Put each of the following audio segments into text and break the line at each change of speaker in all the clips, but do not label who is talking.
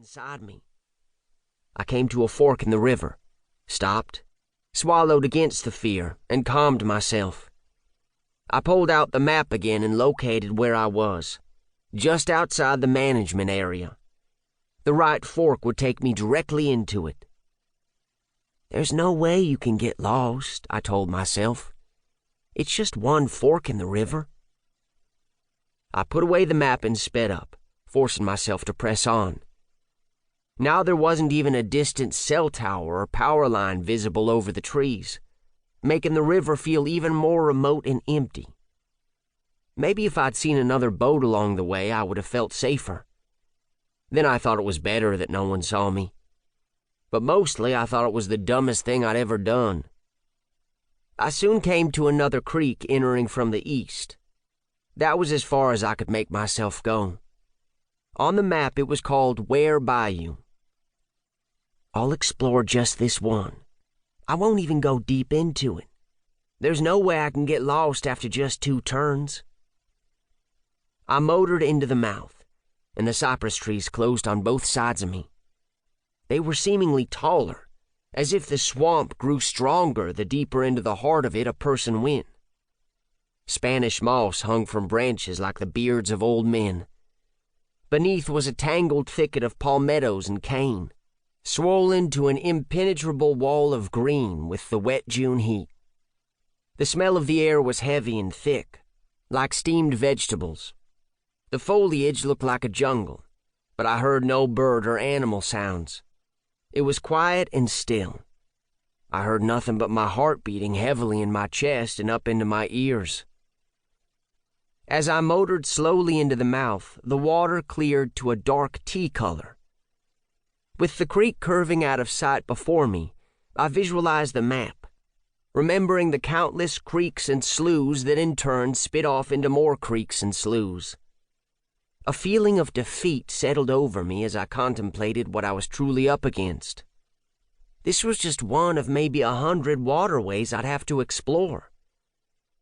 inside me. I came to a fork in the river, stopped, swallowed against the fear, and calmed myself. I pulled out the map again and located where I was, just outside the management area. The right fork would take me directly into it. There's no way you can get lost, I told myself. It's just one fork in the river. I put away the map and sped up, forcing myself to press on. Now there wasn't even a distant cell tower or power line visible over the trees, making the river feel even more remote and empty. Maybe if I'd seen another boat along the way, I would have felt safer. Then I thought it was better that no one saw me. But mostly I thought it was the dumbest thing I'd ever done. I soon came to another creek entering from the east. That was as far as I could make myself go. On the map it was called Bayou. I'll explore just this one. I won't even go deep into it. There's no way I can get lost after just 2 turns. I motored into the mouth, and the cypress trees closed on both sides of me. They were seemingly taller, as if the swamp grew stronger the deeper into the heart of it a person went. Spanish moss hung from branches like the beards of old men. Beneath was a tangled thicket of palmettos and cane, swollen to an impenetrable wall of green with the wet June heat. The smell of the air was heavy and thick, like steamed vegetables. The foliage looked like a jungle, but I heard no bird or animal sounds. It was quiet and still. I heard nothing but my heart beating heavily in my chest and up into my ears. As I motored slowly into the mouth, the water cleared to a dark tea color. With the creek curving out of sight before me, I visualized the map, remembering the countless creeks and sloughs that in turn spit off into more creeks and sloughs. A feeling of defeat settled over me as I contemplated what I was truly up against. This was just one of maybe 100 waterways I'd have to explore.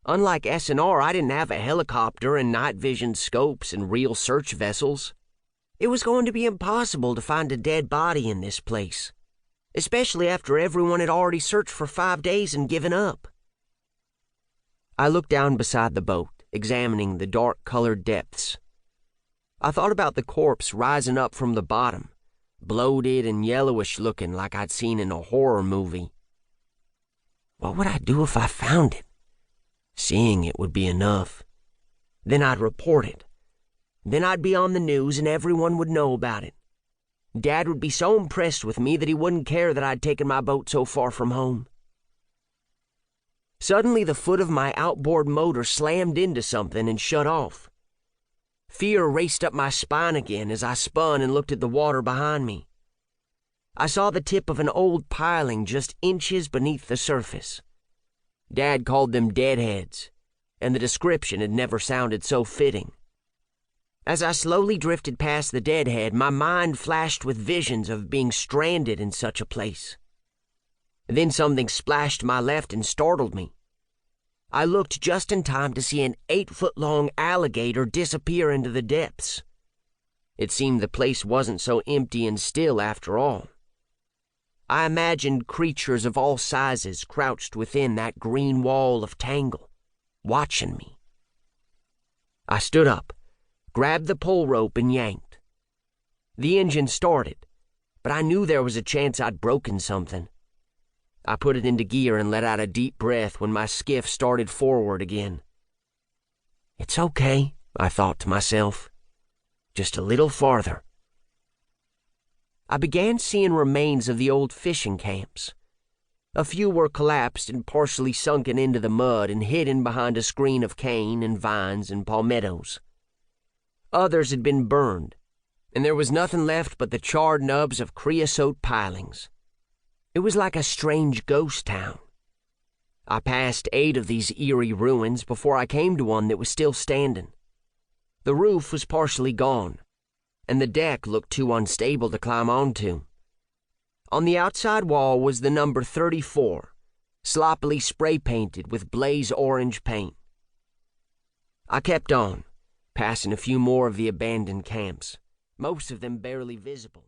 Unlike S&R, I didn't have a helicopter and night vision scopes and real search vessels. It was going to be impossible to find a dead body in this place, especially after everyone had already searched for 5 days and given up. I looked down beside the boat, examining the dark-colored depths. I thought about the corpse rising up from the bottom, bloated and yellowish-looking like I'd seen in a horror movie. What would I do if I found it? Seeing it would be enough. Then I'd report it. Then I'd be on the news and everyone would know about it. Dad would be so impressed with me that he wouldn't care that I'd taken my boat so far from home. Suddenly the foot of my outboard motor slammed into something and shut off. Fear raced up my spine again as I spun and looked at the water behind me. I saw the tip of an old piling just inches beneath the surface. Dad called them deadheads, and the description had never sounded so fitting. As I slowly drifted past the deadhead, my mind flashed with visions of being stranded in such a place. Then something splashed to my left and startled me. I looked just in time to see an 8-foot-long alligator disappear into the depths. It seemed the place wasn't so empty and still after all. I imagined creatures of all sizes crouched within that green wall of tangle, watching me. I stood up, grabbed the pull rope and yanked. The engine started, but I knew there was a chance I'd broken something. I put it into gear and let out a deep breath when my skiff started forward again. It's okay, I thought to myself. Just a little farther. I began seeing remains of the old fishing camps. A few were collapsed and partially sunken into the mud and hidden behind a screen of cane and vines and palmettos. Others had been burned, and there was nothing left but the charred nubs of creosote pilings. It was like a strange ghost town. I passed 8 of these eerie ruins before I came to one that was still standing. The roof was partially gone, and the deck looked too unstable to climb onto. On the outside wall was the number 34, sloppily spray-painted with blaze orange paint. I kept on, passing a few more of the abandoned camps, most of them barely visible.